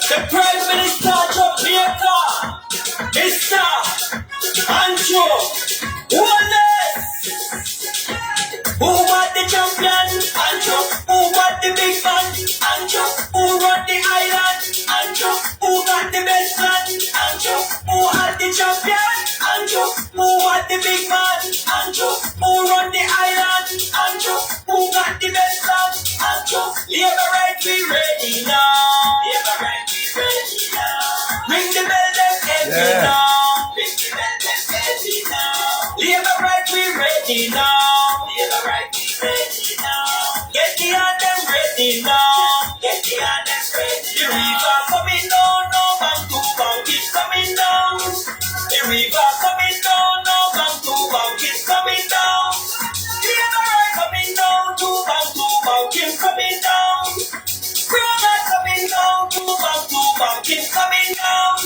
The Prime Minister Jamaica, Mr. Andrew Wallace. Who was the champion? Andrew. Who was the big man? Andrew. Who run the island? Andrew. Who got the best man? Andrew. Who had the champion? Andrew. Who was the big man? Andrew. Who run the island? Andrew. Who got the best man? Andrew. Labourite, we ready now. Labourite, we ready now. Ring the bell, them heavy now. Ring the bell, them heavy now. Labourite, we ready now. Labourite, we ready now. Get the anthem ready now. Get the anthem ready. The river coming down, no bank to bank, it's coming down. The river coming down, no bank to bank, it's coming down. Labourite coming down, to bank, it's coming down. Brother coming down, to bank, it's coming down.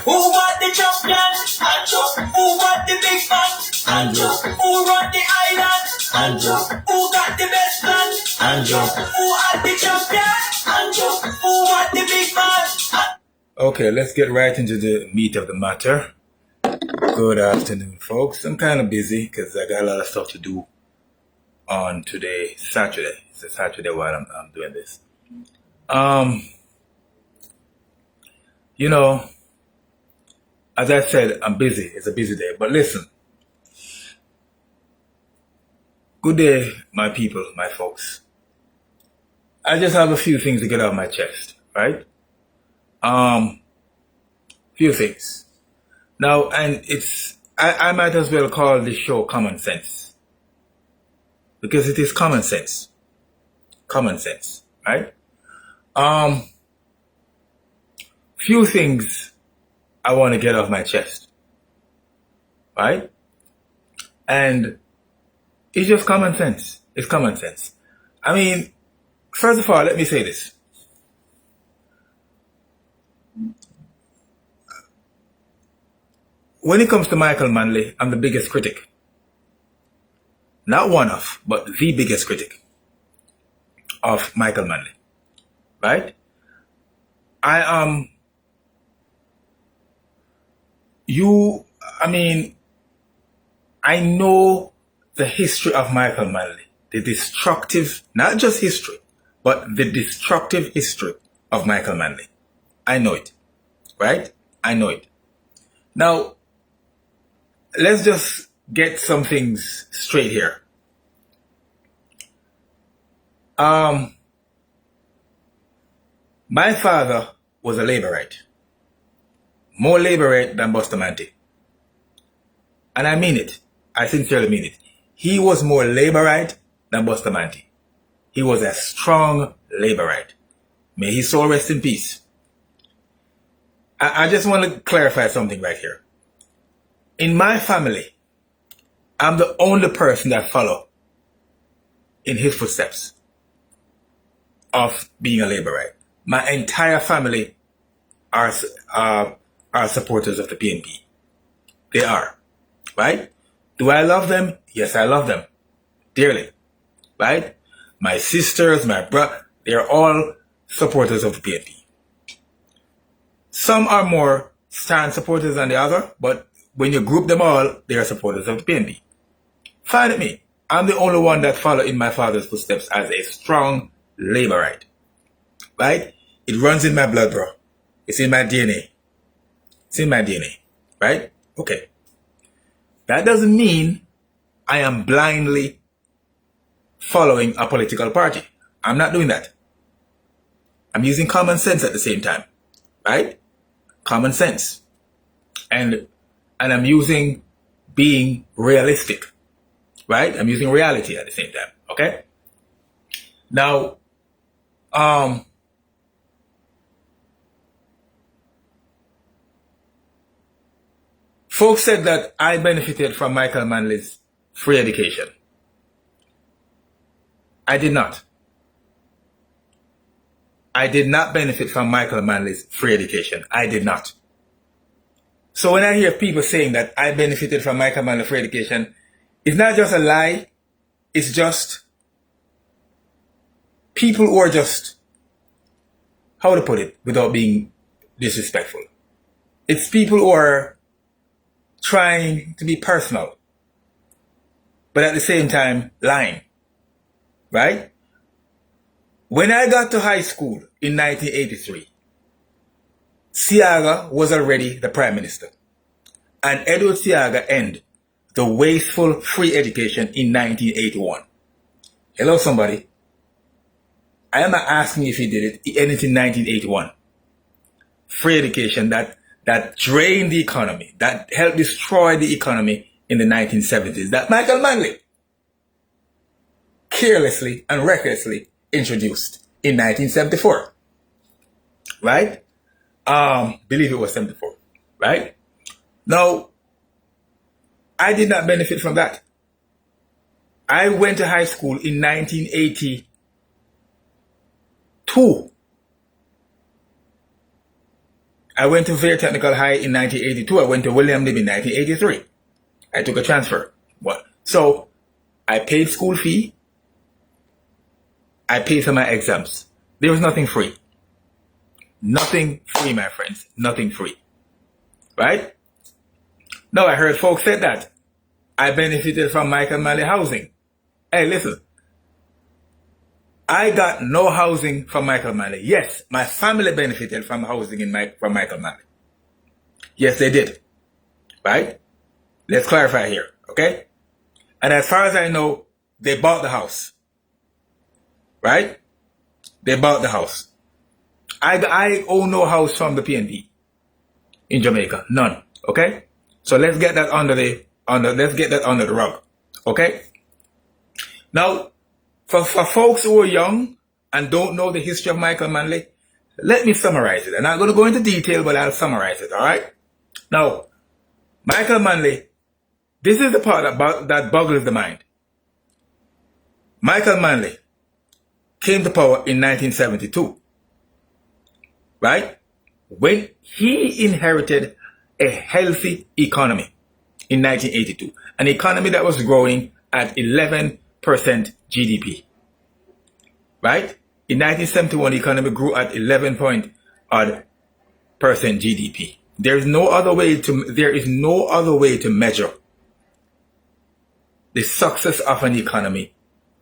Who was the champion? Andrew. Who was the big man? Andrew. Who run the island? Andrew. Who got the best man? Andrew. Who had the champion? Andrew. Who was the big man? Okay, let's get right into the meat of the matter. Good afternoon, folks. I'm kind of busy because I got a lot of stuff to do on today, Saturday. It's a Saturday while I'm doing this. You know, as I said, I'm busy. It's a busy day. But listen. Good day, my people, my folks. I just have a few things to get off my chest, right? Few things. Now, and I might as well call this show Common Sense. Because it is common sense. Common sense, right? Few things I want to get off my chest, right? And it's just common sense. It's common sense. I mean, first of all, let me say this. When it comes to Michael Manley, I'm the biggest critic. Not one of, but the biggest critic of Michael Manley, right? I know the history of Michael Manley, the destructive, not just history, but the destructive history of Michael Manley. I know it, right? I know it. Now, let's just get some things straight here. My father was a Labourite. More Labourite than Bustamante. And I mean it. I sincerely mean it. He was more Labourite than Bustamante. He was a strong Labourite. May his soul rest in peace. I just want to clarify something right here. In my family, I'm the only person that follow in his footsteps of being a Labourite. My entire family are supporters of the PNP. They are, right? Do I love them? Yes, I love them dearly, right? My sisters, my brother, they're all supporters of the PNP. Some are more stand supporters than the other, but when you group them all, they are supporters of the PNP. Fine with me. I'm the only one that follow in my father's footsteps as a strong Labourite, right? It runs in my blood, bro. It's in my DNA. It's in my DNA, right? Okay. That doesn't mean I am blindly following a political party. I'm not doing that. I'm using common sense at the same time, right? Common sense. And I'm using being realistic, right? I'm using reality at the same time, okay? Now, folks said that I benefited from Michael Manley's free education. I did not. I did not benefit from Michael Manley's free education. I did not. So when I hear people saying that I benefited from Michael Manley's free education, it's not just a lie. It's just people who are just how to put it without being disrespectful? It's people who are trying to be personal, but at the same time lying, right? When I got to high school in 1983, Seaga was already the Prime Minister, and Edward Seaga ended the wasteful free education in 1981. Hello, somebody. I am not asking if he did it. He ended in 1981. Free education that drained the economy, that helped destroy the economy in the 1970s, that Michael Manley carelessly and recklessly introduced in 1974. Right? Believe it was 74. Right? Now, I did not benefit from that. I went to high school in 1982. I went to Vere Technical High in 1982. I went to William Lib in 1983. I took a transfer. What? So I paid school fee. I paid for my exams. There was nothing free. Nothing free, my friends. Nothing free. Right? Now I heard folks say that I benefited from Michael Manley housing. Hey, listen. I got no housing from Michael Manley. Yes, my family benefited from housing from Michael Manley. Yes, they did. Right? Let's clarify here, okay? And as far as I know, they bought the house. Right? They bought the house. I own no house from the PNP in Jamaica. None. Okay? So let's get that under the rug. Okay? Now, for folks who are young and don't know the history of Michael Manley, let me summarize it. I'm not going to go into detail, but I'll summarize it, all right? Now, Michael Manley, this is the part that boggles the mind. Michael Manley came to power in 1972, right? When he inherited a healthy economy in 1982, an economy that was growing at 11% GDP, right? In 1971, the economy grew at 11% GDP. There is no other way to measure the success of an economy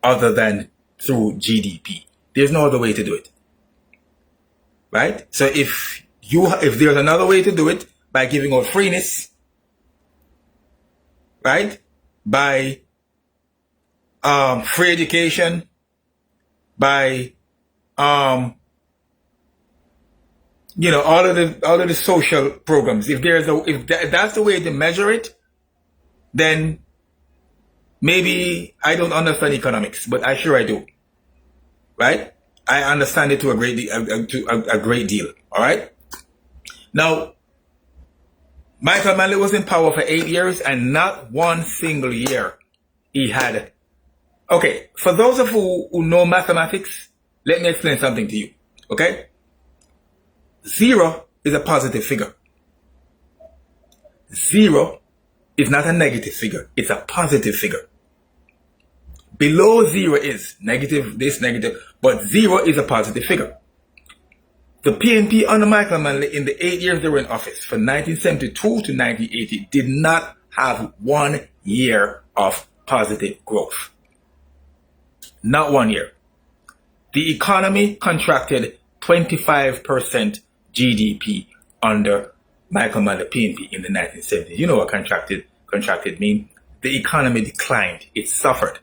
other than through GDP. There's no other way to do it, right? So if there's another way to do it by giving out freeness, right? By free education, by all of the social programs. If that's the way to measure it, then maybe I don't understand economics, but I sure I do. Right? I understand it to a great deal. All right? Now, Michael Manley was in power for 8 years, and not one single year he had. Okay, for those of you who know mathematics, let me explain something to you. Okay? 0 is a positive figure. 0 is not a negative figure. It's a positive figure. Below 0 is negative, this negative, but 0 is a positive figure. The PNP under Michael Manley in the 8 years they were in office, from 1972 to 1980, did not have 1 year of positive growth. Not 1 year. The economy contracted 25% GDP under Michael Manley PNP in the 1970s. You know what contracted mean? The economy declined. It suffered.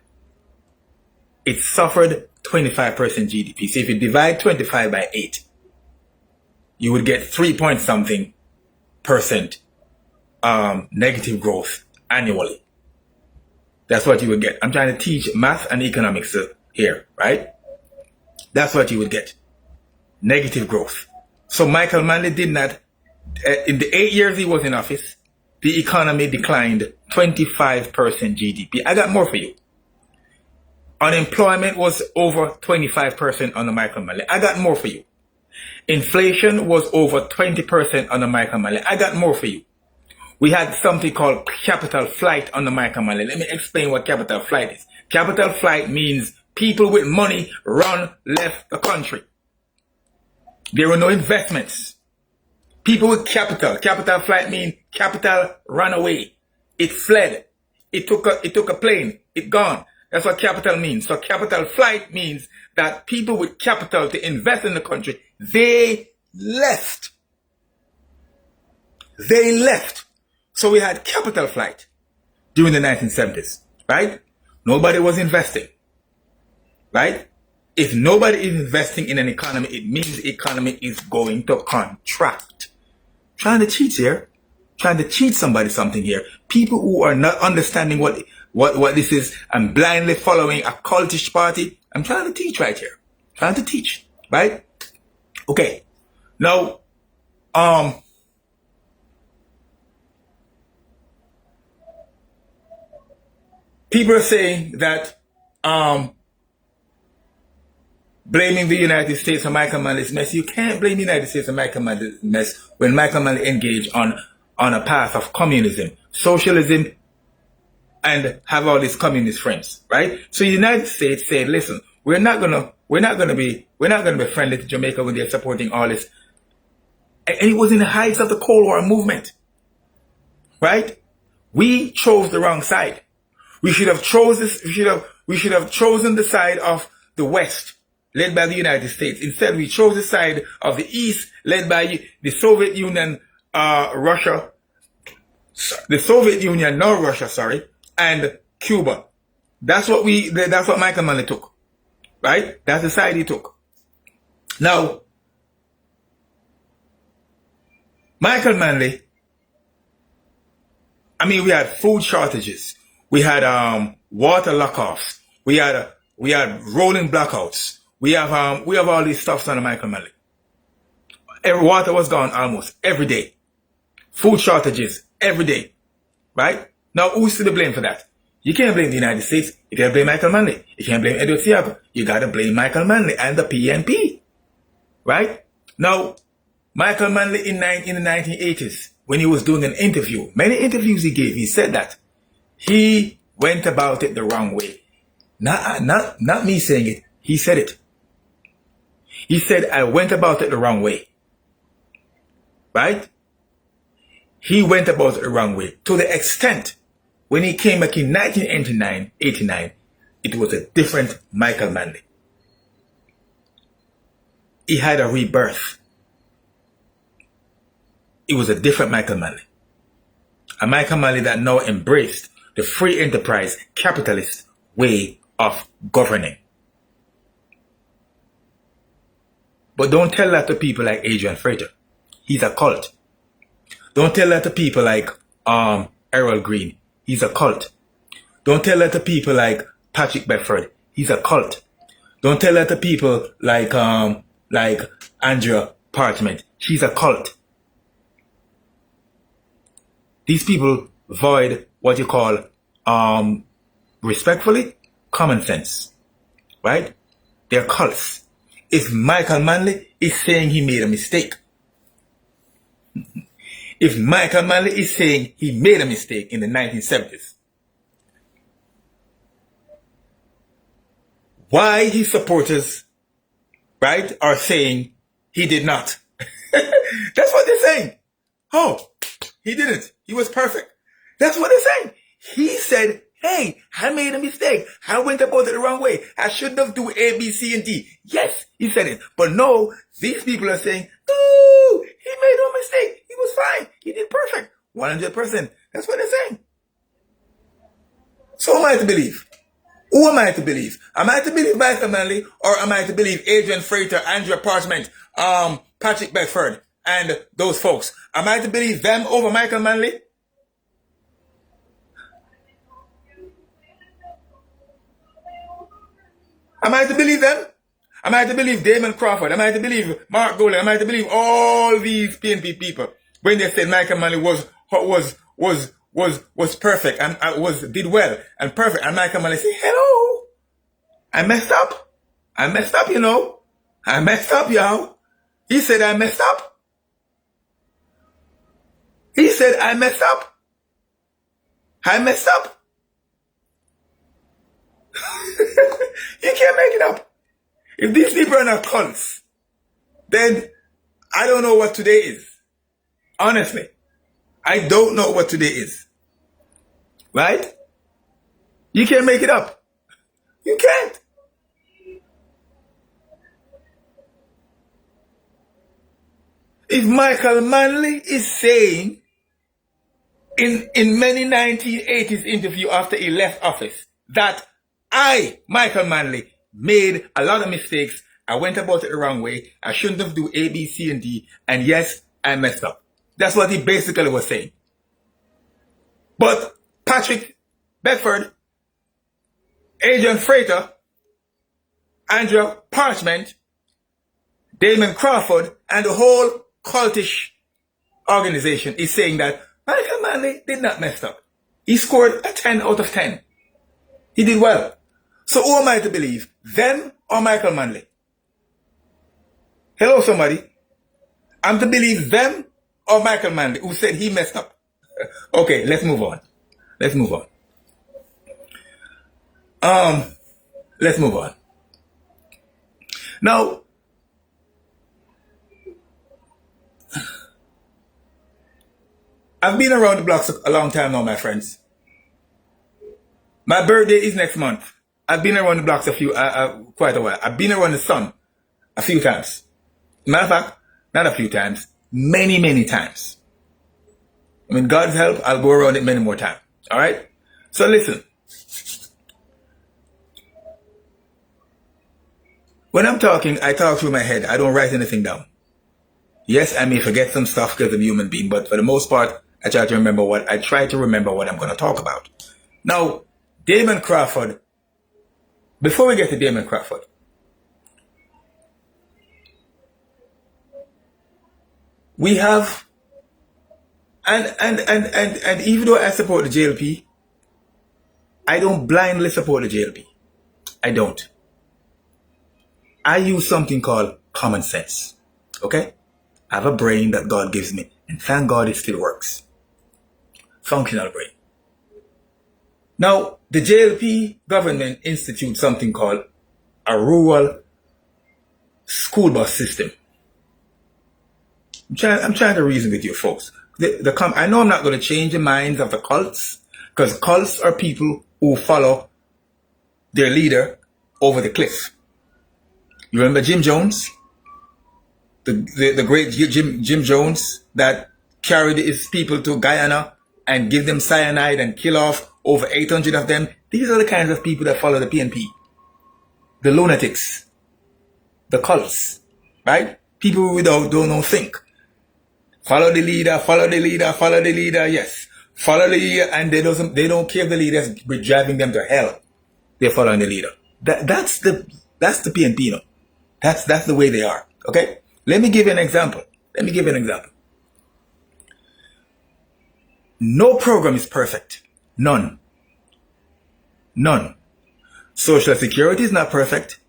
It suffered 25% GDP. So if you divide 25 by 8, you would get 3-point-something% negative growth annually. That's what you would get. I'm trying to teach math and economics here, right? That's what you would get. Negative growth. So Michael Manley did not, in the 8 years he was in office, the economy declined 25% GDP. I got more for you. Unemployment was over 25% under Michael Manley. I got more for you. Inflation was over 20% under Michael Manley. I got more for you. We had something called capital flight under Michael Manley. Let me explain what capital flight is. Capital flight means people with money left the country. There were no investments. People with capital. Capital flight means capital ran away. It fled. It took a plane. It gone. That's what capital means. So capital flight means that people with capital to invest in the country, they left. They left. So we had capital flight during the 1970s, right? Nobody was investing, right? If nobody is investing in an economy, it means the economy is going to contract. Trying to cheat here. Trying to cheat somebody something here. People who are not understanding what this is and blindly following a cultish party. I'm trying to teach right here. Trying to teach, right? Okay. Now, people are saying that blaming the United States for Michael Manley's mess. You can't blame the United States for Michael Manley's mess when Michael Manley engaged on a path of communism, socialism, and have all these communist friends, right? So the United States said, listen, we're not gonna be friendly to Jamaica when they're supporting all this. And it was in the heights of the Cold War movement, right? We chose the wrong side. We should have chosen the side of the West, led by the United States. Instead, we chose the side of the East, led by the Soviet Union, Russia, and Cuba. That's what Michael Manley took, right? That's the side he took. Now, Michael Manley, I mean, we had food shortages. We had water lockoffs. We had rolling blackouts. We have all these stuffs on Michael Manley. Water was gone almost every day. Food shortages every day, right? Now, who's to be blamed for that? You can't blame the United States. You can't blame Michael Manley. You can't blame Edward Thiago. You got to blame Michael Manley and the PNP, right? Now, Michael Manley in the 1980s, when he was doing an interview, many interviews he gave, he said that he went about it the wrong way. Not me saying it. He said it. He said, I went about it the wrong way. Right? He went about it the wrong way. To the extent, when he came back in 1989, it was a different Michael Manley. He had a rebirth. It was a different Michael Manley. A Michael Manley that now embraced the free enterprise capitalist way of governing. But don't tell that to people like Adrian Frater. He's a cult. Don't tell that to people like Errol Green. He's a cult. Don't tell that to people like Patrick Bedford. He's a cult. Don't tell that to people like Andrea Parchment. She's a cult. These people void what you call, respectfully, common sense. Right? They're cults. If Michael Manley is saying he made a mistake, if Michael Manley is saying he made a mistake in the 1970s, why his supporters, right, are saying he did not? That's what they're saying. Oh, he didn't. He was perfect. That's what they're saying. He said, hey, I made a mistake. I went about it the wrong way. I shouldn't have do A, B, C, and D. Yes, he said it. But no, these people are saying, ooh, he made no mistake. He was fine. He did perfect. 100%. That's what they're saying. So who am I to believe? Who am I to believe? Am I to believe Michael Manley, or am I to believe Adrian Frater, Andrea Parchment, Patrick Bedford, and those folks? Am I to believe them over Michael Manley? Am I to believe them? Am I to believe Damon Crawford? Am I to believe Mark Golan? Am I to believe all these PNP people when they said Michael Manley was perfect and did well and perfect? And Michael Manley said, "Hello, I messed up. I messed up, you know. I messed up, y'all." He said, "I messed up." He said, "I messed up. I messed up." You can't make it up. If these people are not cults, then I don't know what today is. Honestly, I don't know what today is. Right? You can't make it up. You can't. If Michael Manley is saying in many 1980s interview after he left office that I, Michael Manley, made a lot of mistakes, I went about it the wrong way, I shouldn't have do A, B, C, and D, and yes, I messed up. That's what he basically was saying. But Patrick Bedford, Adrian Frater, Andrea Parchment, Damon Crawford, and the whole cultish organization is saying that Michael Manley did not mess up. He scored a 10 out of 10. He did well. So who am I to believe? Them or Michael Manley? Hello, somebody. I'm to believe them or Michael Manley, who said he messed up. Okay, let's move on. Let's move on. Let's move on. Now, I've been around the blocks a long time now, my friends. My birthday is next month. I've been around the blocks quite a while. I've been around the sun a few times. Matter of fact, not a few times, many, many times. I mean, God's help, I'll go around it many more times. All right? So listen. When I'm talking, I talk through my head. I don't write anything down. Yes, I may forget some stuff because I'm a human being, but for the most part, I try to remember what I'm going to talk about. Now, Damon Crawford, before we get to Damon Crawford, we have, and even though I support the JLP, I don't blindly support the JLP. I don't. I use something called common sense. Okay? I have a brain that God gives me, and thank God it still works. Functional brain. Now, the JLP government institutes something called a rural school bus system. I'm trying to reason with you folks. I know I'm not going to change the minds of the cults, because cults are people who follow their leader over the cliff. You remember Jim Jones? The great Jim Jones that carried his people to Guyana and give them cyanide and kill off over 800 of them. These are the kinds of people that follow the PNP. The lunatics. The cults. Right? People who don't think. Follow the leader, follow the leader, follow the leader, yes. Follow the leader, and they don't care if the leader is driving them to hell. They're following the leader. That's the PNP, you know. That's the way they are. Okay? Let me give you an example. No program is perfect. None. Social Security is not perfect.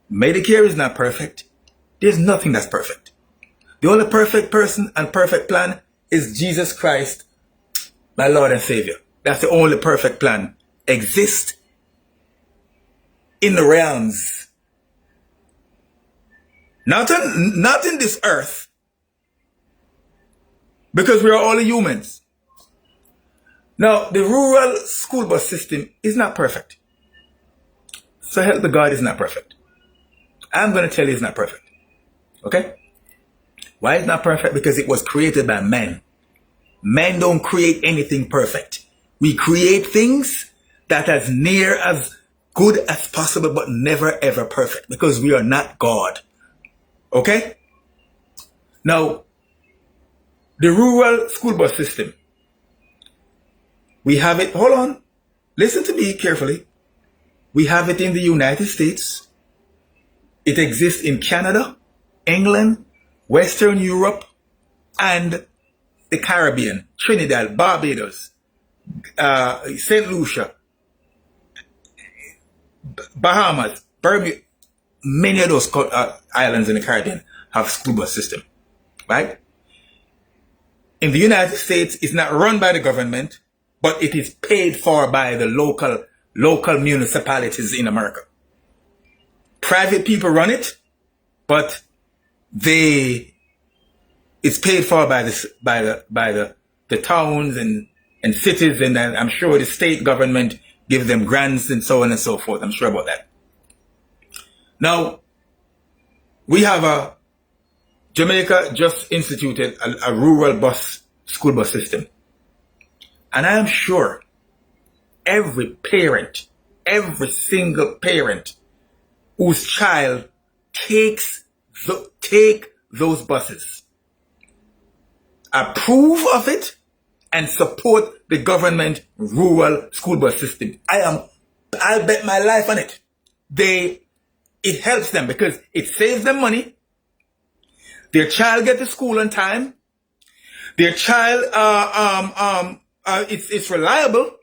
Medicare is not perfect. There's nothing that's perfect. The only perfect person and perfect plan is Jesus Christ, my Lord and Savior. That's the only perfect plan exists in the realms. Not in this earth. Because we are all humans. Now, the rural school bus system is not perfect. So help the God is not perfect. I'm going to tell you it's not perfect. Okay? Why it's not perfect? Because it was created by men. Men don't create anything perfect. We create things that as near as good as possible, but never ever perfect. Because we are not God. Okay? Now, the rural school bus system. We have it, hold on. Listen to me carefully. We have it in the United States. It exists in Canada, England, Western Europe, and the Caribbean, Trinidad, Barbados, St. Lucia, Bahamas, Bermuda. Many of those islands in the Caribbean have school bus system, right? In the United States, it's not run by the government, but it is paid for by the local municipalities in America. Private people run it, but they it's paid for by the towns and cities, and I'm sure the state government gives them grants and so on and so forth. I'm sure about that. Now, we have Jamaica just instituted a rural school bus system. And I am sure every parent, every single parent whose child take those buses approve of it and support the government rural school bus system. I'll bet my life on it. It helps them because it saves them money. Their child gets to school on time. Their child, it's reliable,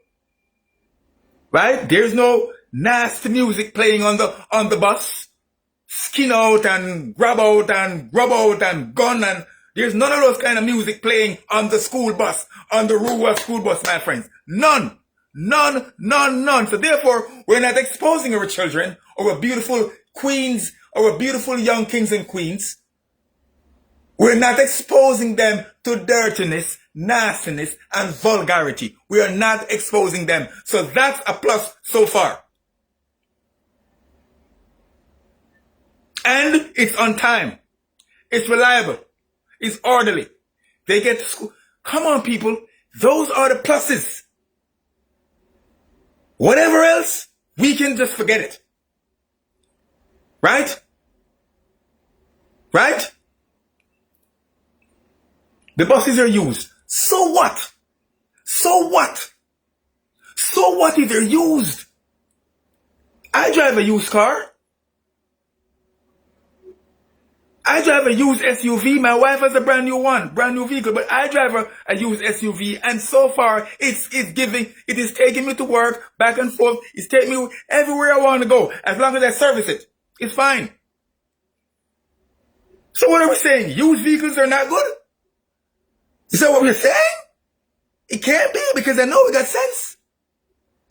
right? There's no nasty music playing on the bus. Skin out and grab out and rub out and gun, and there's none of those kind of music playing on the school bus, on the rural school bus, my friends. None. So therefore, we're not exposing our children, our beautiful queens, our beautiful young kings and queens. We're not exposing them to dirtiness, nastiness, and vulgarity. We are not exposing them. So that's a plus so far. And it's on time. It's reliable. It's orderly. They get to school. Come on, people. Those are the pluses. Whatever else, we can just forget it. Right? Right? The buses are used. So what? So what? So what if they're used? I drive a used car. I drive a used SUV. My wife has a brand new vehicle, but I drive a used SUV, and so far it is taking me to work, back and forth. It's taking me everywhere I want to go. As long as I service it, it's fine. So what are we saying? Used vehicles are not good? Is that what we're saying? It can't be, because I know we got sense.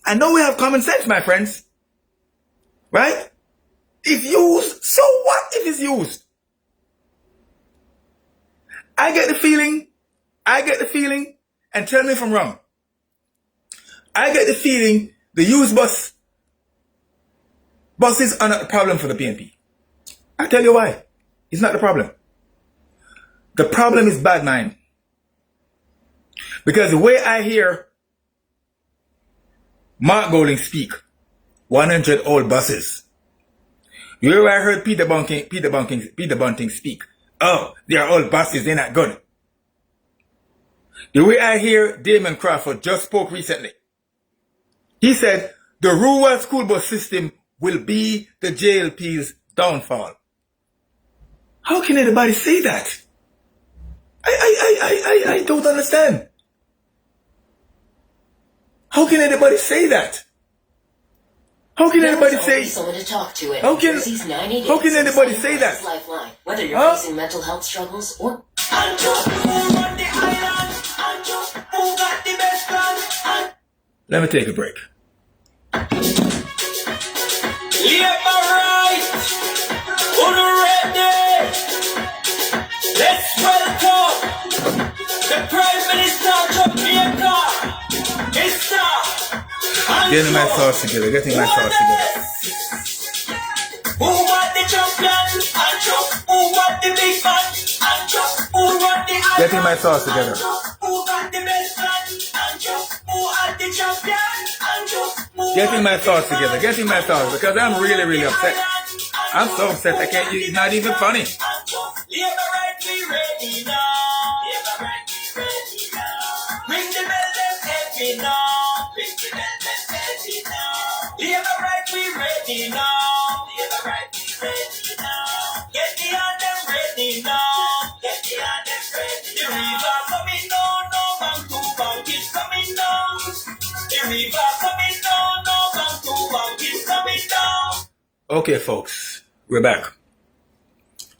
I know we have common sense, my friends. Right? If used, so what if it's used? I get the feeling, and tell me if I'm wrong. I get the feeling the used buses are not the problem for the PNP. I tell you why. It's not the problem. The problem is Badmind. Because the way I hear Mark Golding speak, 100 old buses. The way I heard Peter Bunting speak, oh, they are old buses, they're not good. The way I hear Damon Crawford just spoke recently, he said the rural school bus system will be the JLP's downfall. How can anybody say that? I don't understand. How can anybody say that? How can anybody say? Someone to talk to it. How can anybody say that? Lifeline. Whether you're facing mental health struggles or. Let me take a break. Let's welcome the Prime Minister of Jamaica, Mr. Getting my thoughts together. Who want the champion? Who want the big man? Who want the iron? Getting my thoughts together. Who got the best man? Who are the champion? Getting my thoughts, because I'm really upset. I'm so upset I can't. It's not even funny. Labourites, we ready now. Labourites, we ready now. Ring the bell, them heavy now. Ring the bell, them heavy now. Labourites, we ready now. Labourites, we ready now. Get the hand them ready now. Get the hand them ready. The river coming down, no bank to bank is coming down. The river coming down, no bank to bank is coming down. Okay, folks, we're back.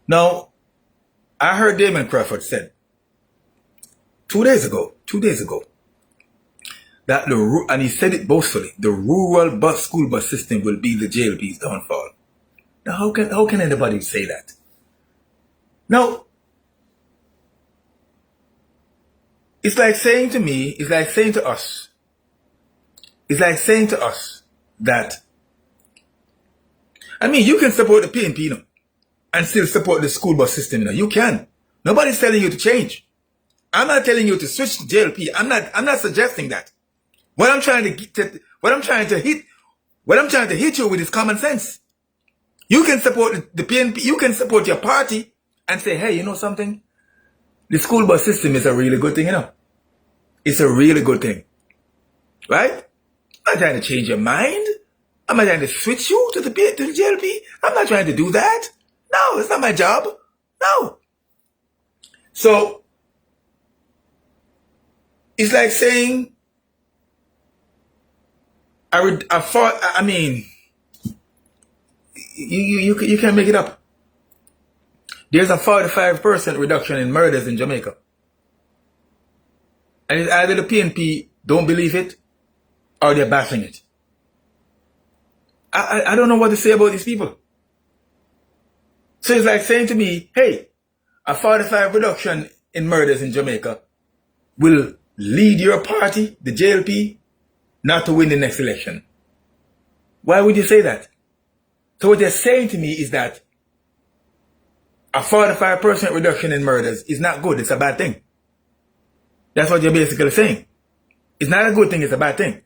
Now, I heard Damon Crawford said 2 days ago, that and he said it boastfully, the rural school bus system will be the JLP's downfall. Now, how can anybody say that? Now, It's like saying to me, it's like saying to us that, I mean, you can support the PNP, you know, and still support the school bus system, you know. You can. Nobody's telling you to change. I'm not telling you to switch to JLP. I'm not suggesting that. What I'm trying to hit you with is common sense. You can support the PNP, you can support your party and say, hey, you know something? The school bus system is a really good thing, you know. It's a really good thing. Right? I'm not trying to change your mind. I'm not trying to switch you to the JLP. I'm not trying to do that. No, it's not my job. No. So, it's like saying, you can't make it up. There's a 45% reduction in murders in Jamaica. And it's either the PNP don't believe it or they're bashing it. I don't know what to say about these people. So it's like saying to me, hey, a 45% reduction in murders in Jamaica will lead your party, the JLP, not to win the next election. Why would you say that? So what they're saying to me is that a 45% reduction in murders is not good. It's a bad thing. That's what you're basically saying. It's not a good thing. It's a bad thing.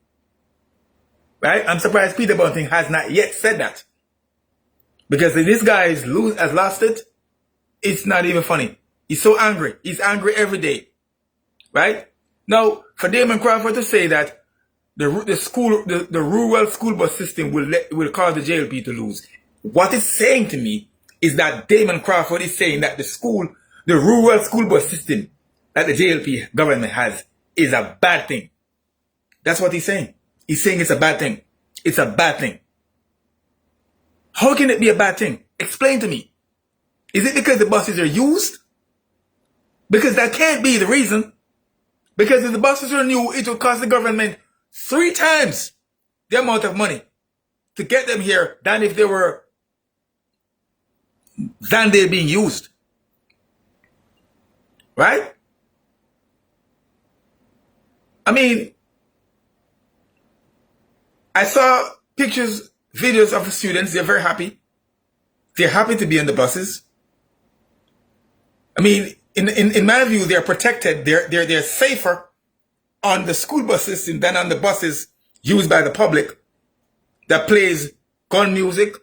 Right? I'm surprised Peter Bunting has not yet said that. Because if this guy has lost it, it's not even funny. He's so angry. He's angry every day. Right? Now, for Damon Crawford to say that the rural school bus system will cause the JLP to lose, what it's saying to me is that Damon Crawford is saying that the rural school bus system that the JLP government has is a bad thing. That's what he's saying. He's saying it's a bad thing. It's a bad thing. How can it be a bad thing? Explain to me. Is it because the buses are used? Because that can't be the reason. Because if the buses are new, it will cost the government 3 times the amount of money to get them here than they're being used. Right? I mean, I saw pictures, videos of the students. They're very happy. They're happy to be on the buses. I mean, in my view, they're protected. They're safer on the school bus system than on the buses used by the public that plays gun music,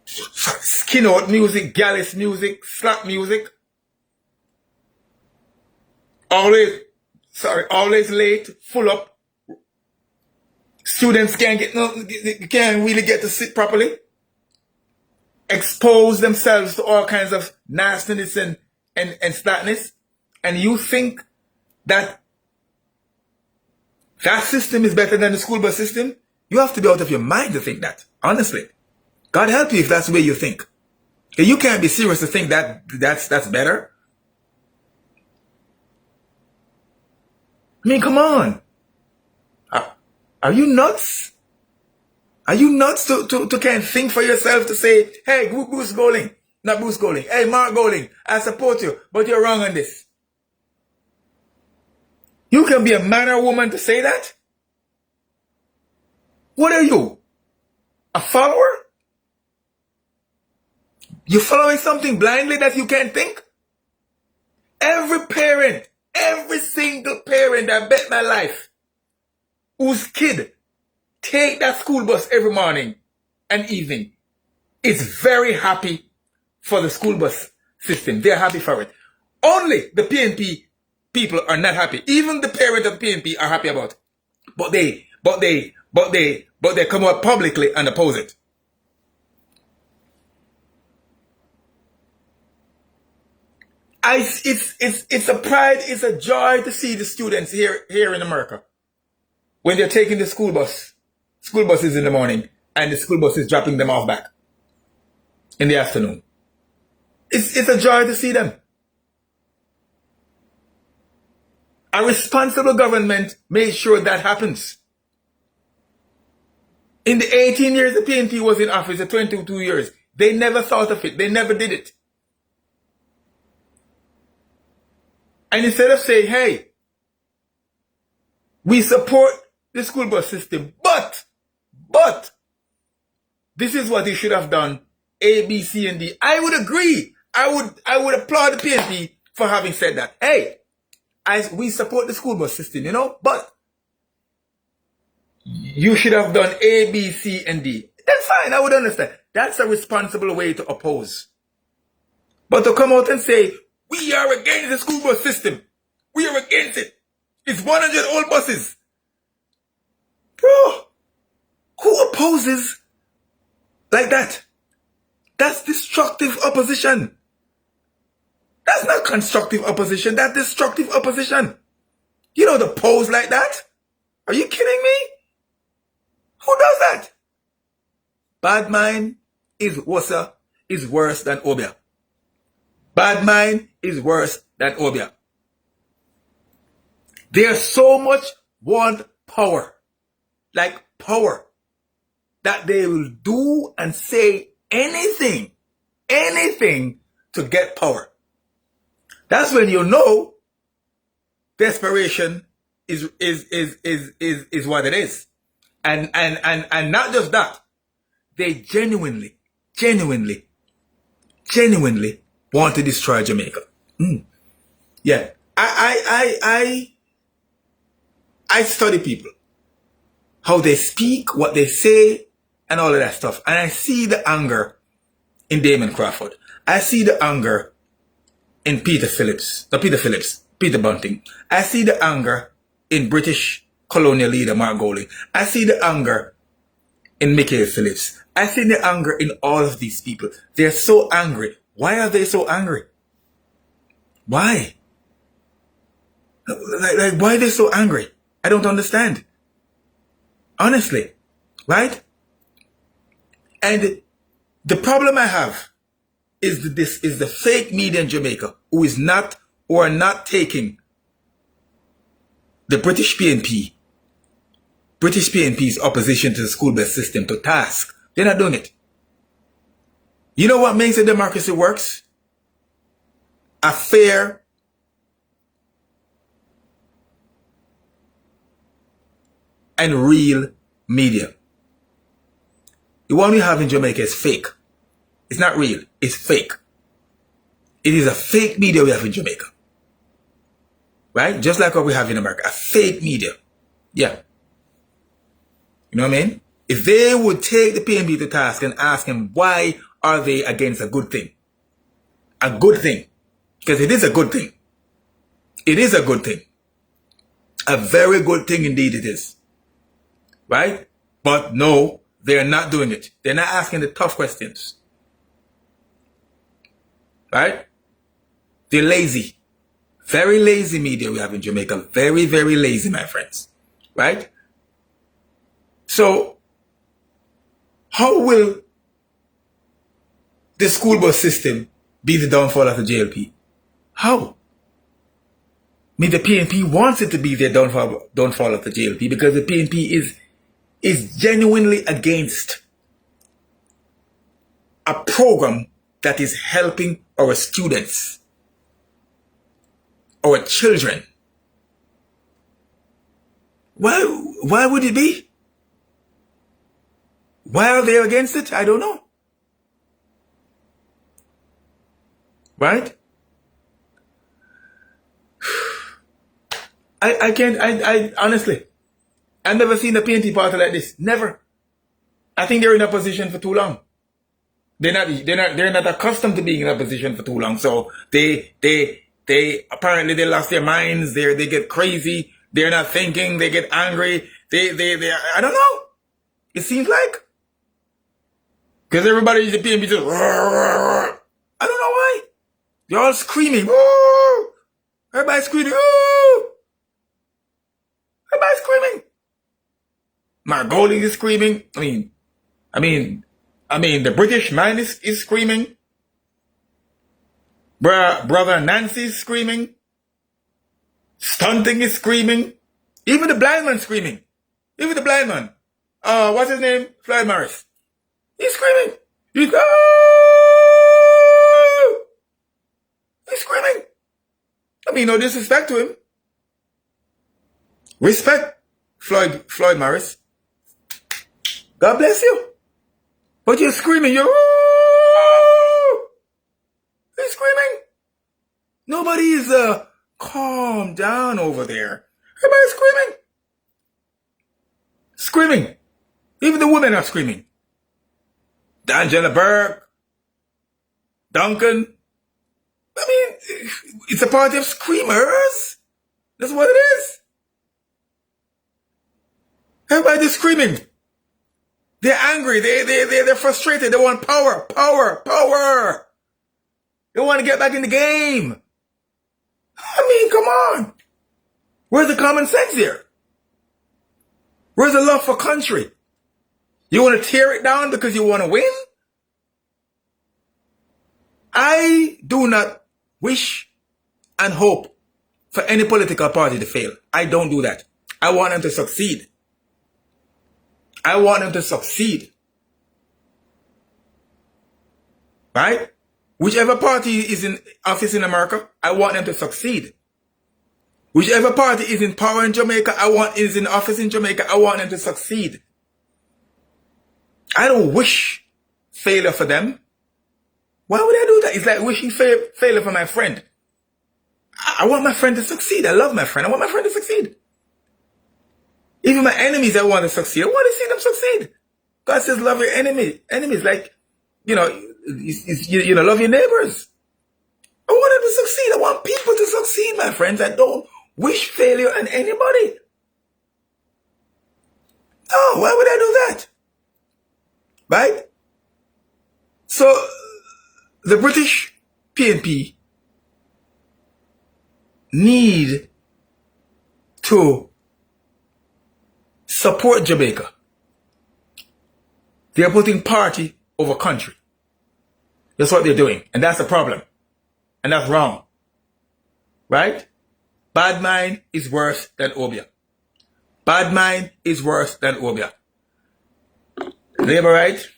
skin out music, gallus music, slap music. Always late, full up. Students can't really get to sit properly. Expose themselves to all kinds of nastiness and slackness. And you think that system is better than the school bus system? You have to be out of your mind to think that. Honestly. God help you if that's the way you think. You can't be serious to think that that's better. I mean, come on. Are you nuts? Are you nuts to kind of think for yourself to say, hey, Bruce Golding, not Bruce Golding, hey, Mark Golding, I support you, but you're wrong on this. You can be a man or woman to say that? What are you? A follower? You following something blindly that you can't think? Every parent, every single parent that bet my life, whose kid take that school bus every morning and evening, is very happy for the school bus system. They're happy for it. Only the PNP people are not happy. Even the parents of the PNP are happy about it. But they come out publicly and oppose it. It's a pride, it's a joy to see the students here in America when they're taking the school buses in the morning, and the school bus is dropping them off back in the afternoon. It's a joy to see them. A responsible government made sure that happens. In the 18 years the PNP was in office, the 22 years, they never thought of it. They never did it. And instead of saying, hey, we support the school bus system, but, this is what he should have done, A, B, C, and D. I would agree. I would applaud the PNP for having said that. Hey, we support the school bus system, you know, but you should have done A, B, C, and D. That's fine. I would understand. That's a responsible way to oppose. But to come out and say, we are against the school bus system. We are against it. It's 100 old buses. Bro, who opposes like that? That's destructive opposition. That's not constructive opposition. That's destructive opposition. You know, to pose like that? Are you kidding me? Who does that? Badmind is worse than Obeah. Badmind is worse than Obeah. They so much want power, like power, that they will do and say anything to get power. That's when you know desperation is what it is. And not just that, they genuinely want to destroy Jamaica. Yeah. I study people, how they speak, what they say, and all of that stuff. And I see the anger in Damon Crawford. I see the anger in Peter Bunting. I see the anger in British colonial leader Mark Golding. I see the anger in Michael Phillips. I see the anger in all of these people. They're so angry. Why are they so angry? Why? Like why are they so angry? I don't understand. Honestly. Right? And the problem I have is that this is the fake media in Jamaica who are not taking the British PNP's opposition to the school-based system to task. They're not doing it. You know what makes a democracy works? A fair and real media. The one we have in Jamaica is fake. It's not real. It's fake. It is a fake media we have in Jamaica. Right? Just like what we have in America. A fake media. Yeah. You know what I mean? If they would take the PNP to task and ask them why are they against a good thing? A good thing. Because it is a good thing. It is a good thing. A very good thing indeed it is. Right? But no, they're not doing it. They're not asking the tough questions. Right? They're lazy. Very lazy media we have in Jamaica. Very, very lazy, my friends. Right? So, how will the school bus system be the downfall of the JLP? How? I mean, the PNP wants it to be their downfall of the JLP because the PNP is genuinely against a program that is helping our students, our children. Why would it be? Why are they against it? I don't know. Right? I honestly, I've never seen a PNP party like this. Never. I think they're in a position for too long. They're not accustomed to being in a position for too long. So they apparently they lost their minds. They get crazy. They're not thinking. They get angry. They I don't know. It seems like. Because everybody in the PNP just, I don't know why. They're all screaming. Everybody's screaming. Everybody's screaming. Mark Golding is screaming. I mean, the British man is screaming. Brother Nancy is screaming. Stunting is screaming. Even the blind man screaming. Even the blind man. What's his name? Floyd Morris. He's screaming. He's screaming. I mean, no disrespect to him. Respect Floyd Morris. God bless you. But you're screaming. You're screaming. Nobody is calm down over there. Everybody's screaming. Screaming. Even the women are screaming. Angela Burke. Duncan. I mean, it's a party of screamers. That's what it is. Everybody's screaming. They're angry. They're frustrated. They want power. They want to get back in the game. I mean, come on. Where's the common sense here? Where's the love for country? You want to tear it down because you want to win? I do not wish and hope for any political party to fail. I don't do that. I want them to succeed. I want them to succeed. Right? Whichever party is in office in America, I want them to succeed. Whichever party is in power in Jamaica, is in office in Jamaica, I want them to succeed. I don't wish failure for them. Why would I do that? It's like wishing failure for my friend. I want my friend to succeed. I love my friend. I want my friend to succeed. Even my enemies, I want to succeed. I want to see them succeed. God says, love your enemies. Like, love your neighbors. I want them to succeed. I want people to succeed, my friends. I don't wish failure on anybody. No, why would I do that? Right? So, the British PNP need to support Jamaica. They are putting party over country. That's what they're doing. And that's the problem. And that's wrong. Right? Badmind is worse than Obeah. Badmind is worse than Obeah. Labourite,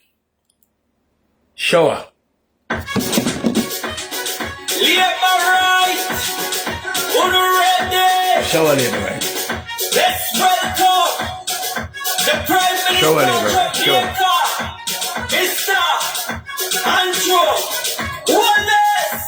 shower. Labourite, ready? Shower Labourite. Let's welcome the Prime Minister of Jamaica, Mr. Andrew Wallace.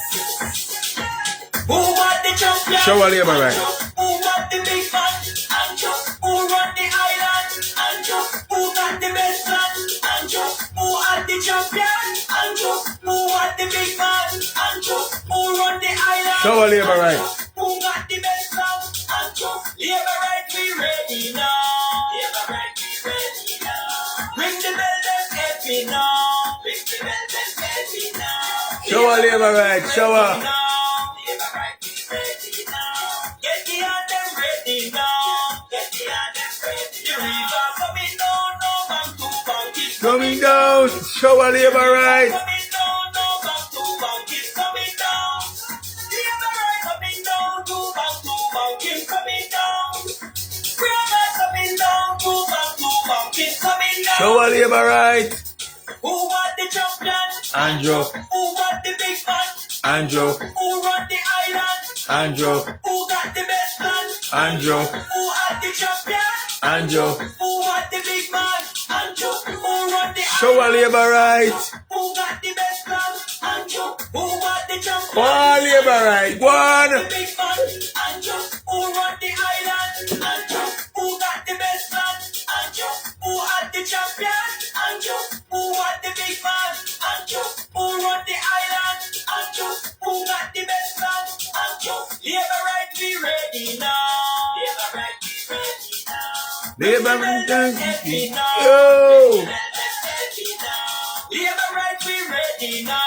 Who want the champion? Shower Labourite. Who want the big man? Andrew. Who run the island? Andrew. Who got the best man? Andrew. Who are the champion? Andrew. Who want the big man? Andrew. Who run the island? Shower Labourite. Who got the best man? Andrew. Labourite, we ready now. Labourite, we ready now. Ring the bell, them happy now. Ring the bell, them happy now. Shower Labourite, shower. Labourite, we ready now. Get the anthem ready now. Get the anthem ready. The river coming down, no man to bank it. Coming down, shower Labourite. Coming down, no man to bank it. Coming down. Labourite coming down, to bank it. Coming down. River coming down, to bank it. Coming down. Shower Labourite. Who want the champion? Andrew. Who want the big man? Andrew. Who run the island? Andrew. Who got the best man? Andrew. Who are the champion? Andrew. Who want the big man? Andrew. Who run the Shower island? Labourite. Who got the best man? Andrew. Who want the champion? Go on Labourite, go on. The big man? Andrew. Who run the island? Andrew. Who got the best man? Andrew. Who are the champion? Andrew. Who want the big man? Andrew. Who run the island? Andrew. Who got the best man? Andrew. Labourite, we ready now. Labourite, we ready now. Labourite, happy now. yo. Happy now. Labourite, we ready now.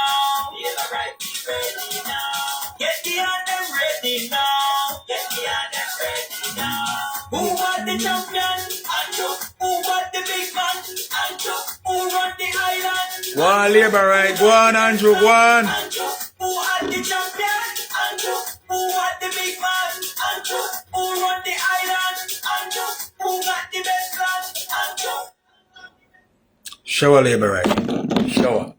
Labourite, we ready now. Get the anthem ready now. Get the anthem ready now. Who want the champion? Andrew. Who want the big man? Andrew. Who run the island? Go on Labourite, go on Andrew, go on. Andrew. Who are the champion? Andrew. Who want the big man? Andrew. Who run the island? Andrew. Who got the best man? Andrew. Shower Labourite, shower.